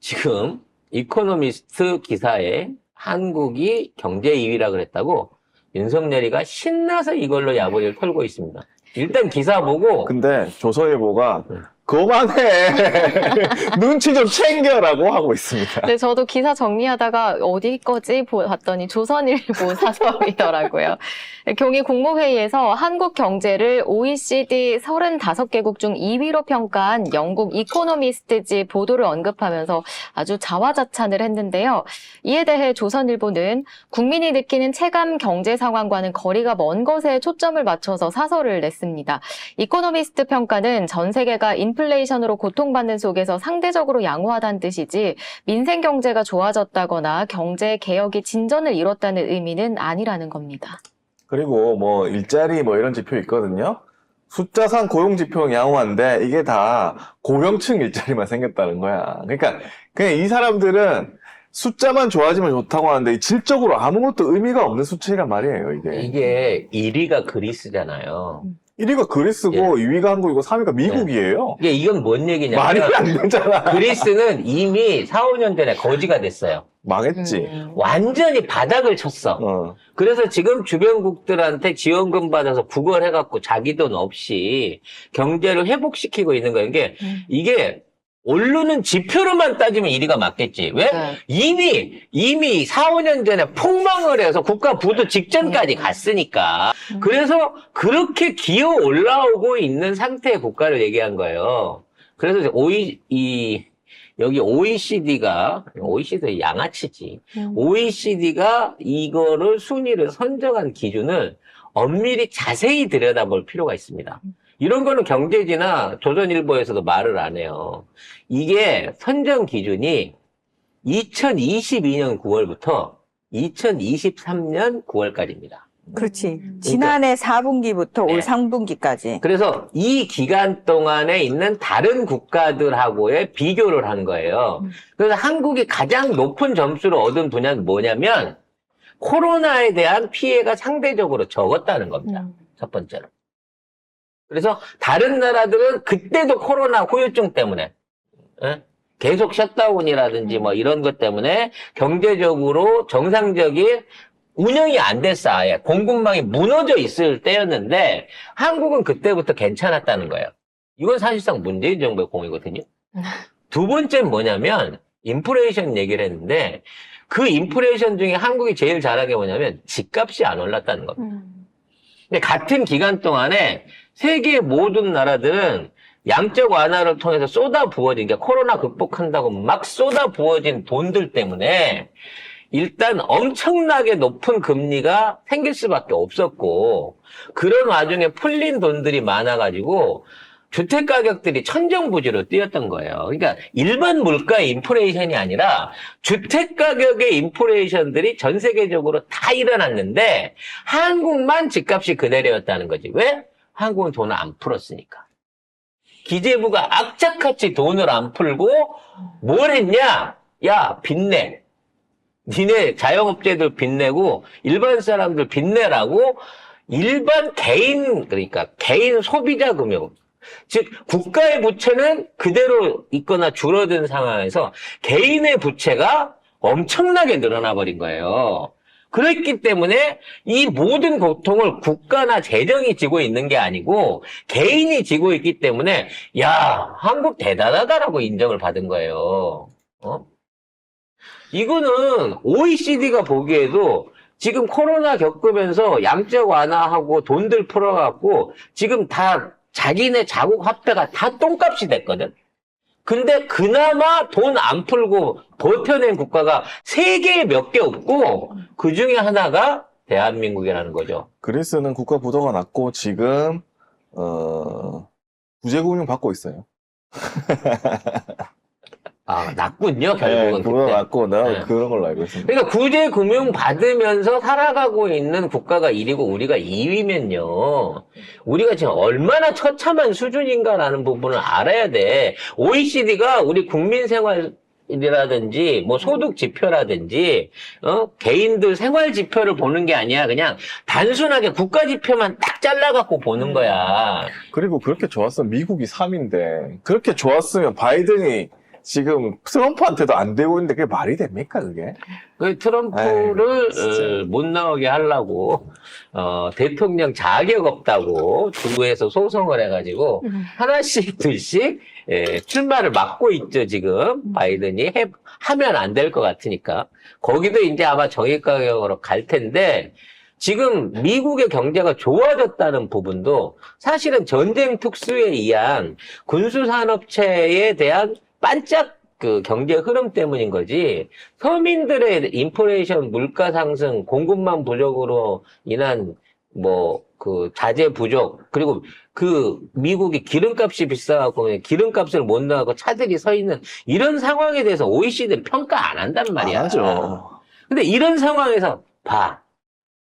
지금 이코노미스트 기사에 한국이 경제 2위라 그랬다고 윤석열이가 신나서 이걸로 야보리를 털고 있습니다. 일단 기사 보고 근데 조선일보가 그만해 눈치 좀 챙겨라고 하고 있습니다. 네, 저도 기사 정리하다가 어디 거지 봤더니 조선일보 사설이더라고요. 경희 국무회의에서 한국 경제를 OECD 35개국 중 2위로 평가한 영국 이코노미스트지 보도를 언급하면서 아주 자화자찬을 했는데요. 이에 대해 조선일보는 국민이 느끼는 체감 경제 상황과는 거리가 먼 것에 초점을 맞춰서 사설을 냈습니다. 이코노미스트 평가는 전 세계가 인플레이션으로 고통받는 속에서 상대적으로 양호하다는 뜻이지 민생 경제가 좋아졌다거나 경제 개혁이 진전을 이뤘다는 의미는 아니라는 겁니다. 그리고 뭐 일자리 뭐 이런 지표 있거든요. 숫자상 고용 지표는 양호한데 이게 다 고령층 일자리만 생겼다는 거야. 그러니까 그냥 이 사람들은 숫자만 좋아지면 좋다고 하는데 질적으로 아무것도 의미가 없는 수치란 말이에요, 이게. 이게 1위가 그리스잖아요. 1위가 그리스고 예. 2위가 한국이고 3위가 미국이에요. 이건 뭔 말이 얘기냐면 안 되잖아. 그리스는 이미 4, 5년 전에 거지가 됐어요. 망했지. 완전히 바닥을 쳤어. 그래서 지금 주변국들한테 지원금 받아서 구걸해갖고 자기 돈 없이 경제를 회복시키고 있는 거예요. 이게 오르는 지표로만 따지면 1위가 맞겠지. 왜? 네. 이미 4, 5년 전에 폭망을 해서 국가 부도 직전까지 갔으니까. 그래서 그렇게 기어 올라오고 있는 상태의 국가를 얘기한 거예요. 그래서 여기 OECD가 양아치지. OECD가 이거를 순위를 선정한 기준을 엄밀히 자세히 들여다볼 필요가 있습니다. 이런 거는 경제지나 조선일보에서도 말을 안 해요. 이게 선정 기준이 2022년 9월부터 2023년 9월까지입니다. 그렇지. 지난해 4분기부터 네. 올 상분기까지. 그래서 이 기간 동안에 있는 다른 국가들하고의 비교를 한 거예요. 그래서 한국이 가장 높은 점수를 얻은 분야는 뭐냐면 코로나에 대한 피해가 상대적으로 적었다는 겁니다. 첫 번째로. 그래서 다른 나라들은 그때도 코로나 후유증 때문에 계속 셧다운이라든지 뭐 이런 것 때문에 경제적으로 정상적인 운영이 안 됐어. 아예 공급망이 무너져 있을 때였는데 한국은 그때부터 괜찮았다는 거예요. 이건 사실상 문재인 정부의 공이거든요. 두 번째는 뭐냐면 인플레이션 얘기를 했는데 그 인플레이션 중에 한국이 제일 잘한 게 뭐냐면 집값이 안 올랐다는 겁니다. 근데 같은 기간 동안에 세계 모든 나라들은 양적 완화를 통해서 쏟아 부어진, 그러니까 코로나 극복한다고 막 쏟아 부어진 돈들 때문에 일단 엄청나게 높은 금리가 생길 수밖에 없었고, 그런 와중에 풀린 돈들이 많아가지고 주택 가격들이 천정부지로 뛰었던 거예요. 그러니까 일반 물가의 인플레이션이 아니라 주택 가격의 인플레이션들이 전 세계적으로 다 일어났는데 한국만 집값이 그대로였다는 거지. 왜? 한국은 돈을 안 풀었으니까. 기재부가 악착같이 돈을 안 풀고 뭘 했냐? 야, 빚내. 니네 자영업자들 빚내고 일반 사람들 빚내라고 일반 개인, 그러니까 개인 소비자 금융. 즉 국가의 부채는 그대로 있거나 줄어든 상황에서 개인의 부채가 엄청나게 늘어나 버린 거예요. 그랬기 때문에 이 모든 고통을 국가나 재정이 지고 있는 게 아니고 개인이 지고 있기 때문에 야, 한국 대단하다라고 인정을 받은 거예요. 이거는 OECD가 보기에도 지금 코로나 겪으면서 양적 완화하고 돈들 풀어갖고 지금 다 자기네 자국 화폐가 다 똥값이 됐거든. 근데 그나마 돈 안 풀고 버텨낸 국가가 세계에 몇 개 없고 그 중에 하나가 대한민국이라는 거죠. 그리스는 국가 부도가 났고 지금 구제금융 받고 있어요. 아, 났군요, 결국은. 부도가 그때. 났고 나 네. 그런 걸로 알고 있습니다. 그러니까 구제 금융 받으면서 살아가고 있는 국가가 1위고 우리가 2위면요. 우리가 지금 얼마나 처참한 수준인가라는 부분을 알아야 돼. OECD가 우리 국민 생활이라든지 뭐 소득 지표라든지 개인들 생활 지표를 보는 게 아니야. 그냥 단순하게 국가 지표만 딱 잘라갖고 보는 거야. 그리고 그렇게 좋았으면 미국이 3위인데 그렇게 좋았으면 바이든이 지금 트럼프한테도 안 되고 있는데 그게 말이 됩니까, 그게? 그 트럼프를 진짜. 못 나오게 하려고 대통령 자격 없다고 주에서 소송을 해가지고 하나씩 둘씩 출마를 막고 있죠. 지금 바이든이 하면 안 될 것 같으니까 거기도 이제 아마 정액 가격으로 갈 텐데 지금 미국의 경제가 좋아졌다는 부분도 사실은 전쟁 특수에 의한 군수산업체에 대한 반짝 그 경제 흐름 때문인 거지 서민들의 인플레이션 물가 상승 공급망 부족으로 인한 뭐 그 자재 부족 그리고 그 미국이 기름값이 비싸갖고 기름값을 못 나가고 차들이 서 있는 이런 상황에 대해서 OECD는 평가 안 한단 말이야. 안 하죠. 근데 이런 상황에서 봐.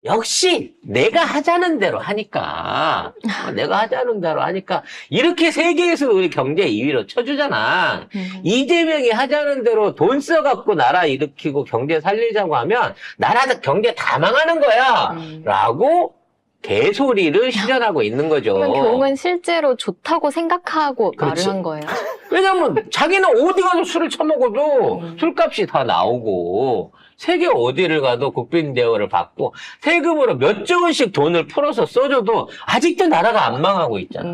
역시 내가 하자는 대로 하니까 이렇게 세계에서 우리 경제 2위로 쳐주잖아. 이재명이 하자는 대로 돈 써갖고 나라 일으키고 경제 살리자고 하면 나라 경제 다 망하는 거야 라고 개소리를 실현하고 있는 거죠. 그러면 경은 실제로 좋다고 생각하고 그렇지. 말을 한 거예요. 왜냐면 자기는 어디 가서 술을 처먹어도 술값이 다 나오고 세계 어디를 가도 국빈 대우를 받고 세금으로 몇 조 원씩 돈을 풀어서 써줘도 아직도 나라가 안 망하고 있잖아.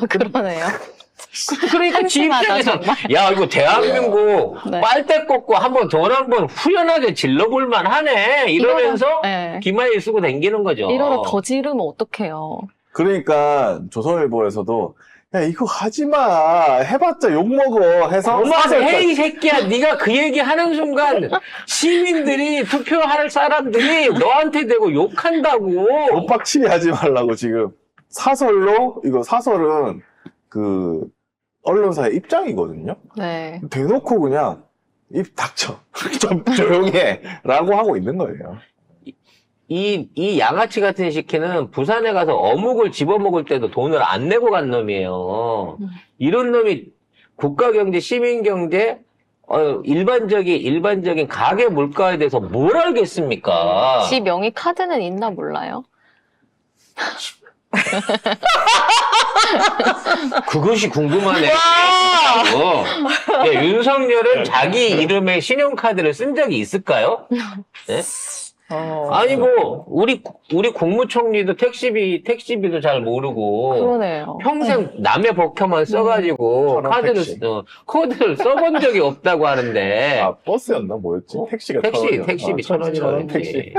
그러네요. 그러니까 지 한심하다, 입장에서 정말. 야 이거 대한민국 네. 빨대 꽂고 한번 후련하게 질러볼 만하네 이러면서 네. 기마일 쓰고 다니는 거죠. 이러다 더 지르면 어떡해요. 그러니까 조선일보에서도 야 이거 하지마 해봤자 욕먹어 해서 그만해 이 새끼야. 네가 그 얘기 하는 순간 시민들이 투표할 사람들이 너한테 대고 욕한다고. 못 빡치게 하지 말라고 지금 사설로 이거 사설은 그 언론사의 입장이거든요. 네. 대놓고 그냥 입 닥쳐 좀 조용해 라고 하고 있는 거예요. 이 양아치 같은 시키는 부산에 가서 어묵을 집어먹을 때도 돈을 안 내고 간 놈이에요. 이런 놈이 국가경제, 시민경제, 일반적인 가계 물가에 대해서 뭘 알겠습니까? 지 명의 카드는 있나 몰라요. 그것이 궁금하네. 야, 윤석열은 자기 이름의 신용카드를 쓴 적이 있을까요? 네? 아니 뭐 우리 국무총리도 택시비도 잘 모르고 그러네요. 평생 남의 버켜만 써가지고 천원 택시. 코드를 써본 적이 없다고 하는데 아 버스였나 뭐였지? 택시가 택시비 1,000원이라고 택시. 했지.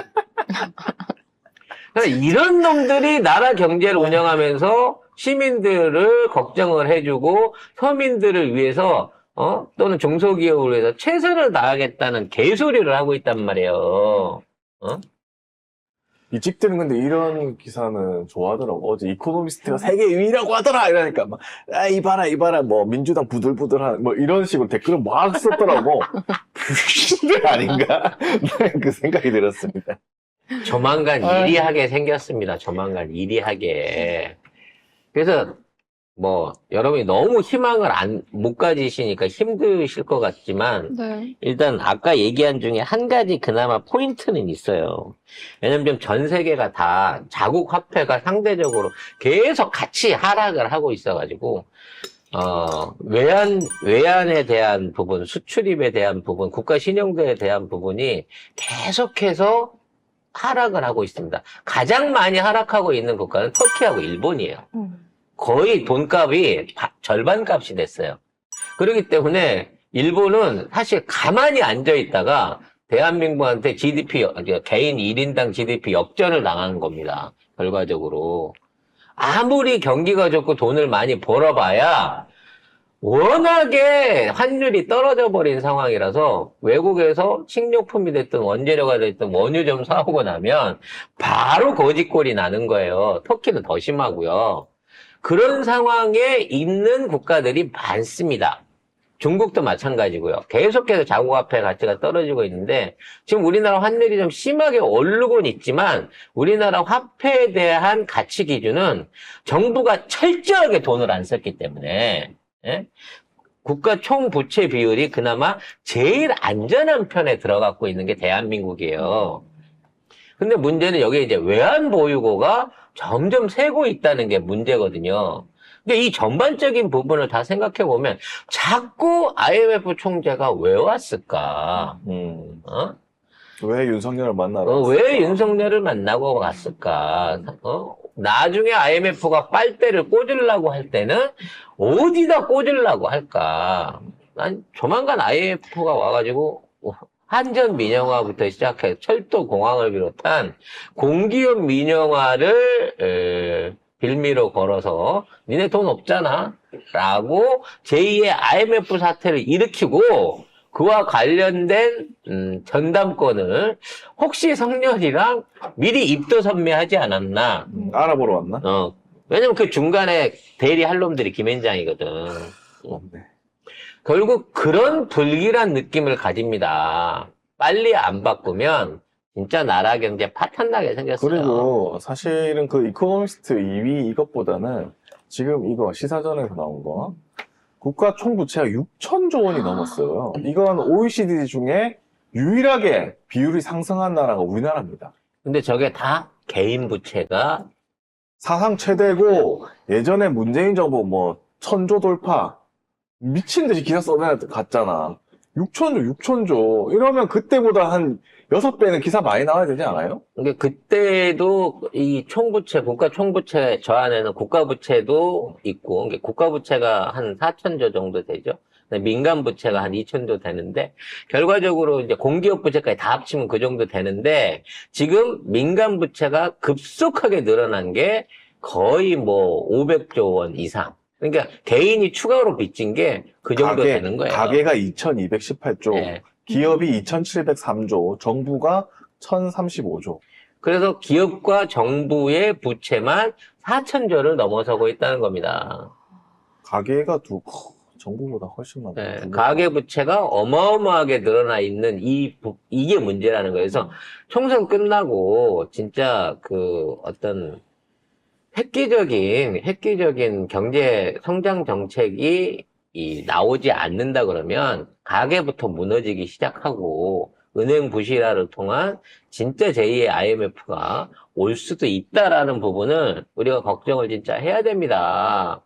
그러니까 이런 놈들이 나라 경제를 운영하면서 시민들을 걱정을 해주고 서민들을 위해서 또는 중소기업을 위해서 최선을 다하겠다는 개소리를 하고 있단 말이에요. 이직들은 근데 이런 기사는 좋아하더라고. 어제 이코노미스트가 세계 2위라고 하더라 이러니까 막 이봐라 뭐 민주당 부들부들한 뭐 이런 식으로 댓글을 막 썼더라고. 그게 아닌가 그 생각이 들었습니다. 조만간 이리하게 생겼습니다. 조만간 이리하게. 그래서 뭐 여러분이 너무 희망을 못 가지시니까 힘드실 것 같지만 네. 일단 아까 얘기한 중에 한 가지 그나마 포인트는 있어요. 왜냐면 전 세계가 다 자국 화폐가 상대적으로 계속 같이 하락을 하고 있어가지고 외환에 대한 부분, 수출입에 대한 부분, 국가 신용도에 대한 부분이 계속해서 하락을 하고 있습니다. 가장 많이 하락하고 있는 국가는 터키하고 일본이에요. 거의 돈값이 절반 값이 됐어요. 그렇기 때문에 일본은 사실 가만히 앉아 있다가 대한민국한테 개인 1인당 GDP 역전을 당한 겁니다. 결과적으로. 아무리 경기가 좋고 돈을 많이 벌어봐야 워낙에 환율이 떨어져 버린 상황이라서 외국에서 식료품이 됐든 원재료가 됐든 원유 좀 사오고 나면 바로 거지꼴이 나는 거예요. 터키는 더 심하고요. 그런 상황에 있는 국가들이 많습니다. 중국도 마찬가지고요. 계속해서 자국화폐 가치가 떨어지고 있는데 지금 우리나라 환율이 좀 심하게 오르곤 있지만 우리나라 화폐에 대한 가치 기준은 정부가 철저하게 돈을 안 썼기 때문에 국가 총부채 비율이 그나마 제일 안전한 편에 들어가고 있는 게 대한민국이에요. 근데 문제는 여기에 이제 외환 보유고가 점점 세고 있다는 게 문제거든요. 근데 이 전반적인 부분을 다 생각해 보면 자꾸 IMF 총재가 왜 왔을까? 어? 왜 윤석열을 만나러 왜 왔을까? 윤석열을 만나고 갔을까? 나중에 IMF가 빨대를 꽂으려고 할 때는 어디다 꽂으려고 할까? 난 조만간 IMF가 와가지고 한전 민영화부터 시작해 철도 공항을 비롯한 공기업 민영화를 빌미로 걸어서 니네 돈 없잖아 라고 제2의 IMF 사태를 일으키고 그와 관련된 전담권을 혹시 성렬이랑 미리 입도선매하지 않았나. 알아보러 왔나? 왜냐면 그 중간에 대리할 놈들이 김앤장이거든. 없네. 결국 그런 불길한 느낌을 가집니다. 빨리 안 바꾸면 진짜 나라 경제 파탄나게 생겼어요. 그리고 사실은 그 이코노미스트 2위 이것보다는 지금 이거 시사전에서 나온 거 국가 총부채가 6천조 원이 넘었어요. 이건 OECD 중에 유일하게 비율이 상승한 나라가 우리나라입니다. 근데 저게 다 개인 부채가 사상 최대고 예전에 문재인 정부 뭐 1000조 돌파 미친 듯이 기사 써내갔잖아. 6천조 이러면 그때보다 한 6배는 기사 많이 나와야 되지 않아요? 그러니까 그때도 이 총부채, 국가 총부채 저 안에는 국가부채도 있고, 그러니까 국가부채가 한 4천조 정도 되죠. 민간부채가 한 2천조 되는데, 결과적으로 이제 공기업 부채까지 다 합치면 그 정도 되는데, 지금 민간부채가 급속하게 늘어난 게 거의 뭐 500조 원 이상. 그러니까 개인이 추가로 빚진 게 그 정도 되는 거예요. 가계가 2218조, 네. 기업이 2703조, 정부가 1035조. 그래서 기업과 정부의 부채만 4천조를 넘어서고 있다는 겁니다. 가계가 정부보다 훨씬 많다. 네, 가계 부채가 어마어마하게 늘어나 있는 이게 문제라는 거예요. 그래서 총선 끝나고 진짜 그 어떤 획기적인 경제 성장 정책이 나오지 않는다 그러면 가계부터 무너지기 시작하고 은행 부실화를 통한 진짜 제2의 IMF가 올 수도 있다라는 부분을 우리가 걱정을 진짜 해야 됩니다.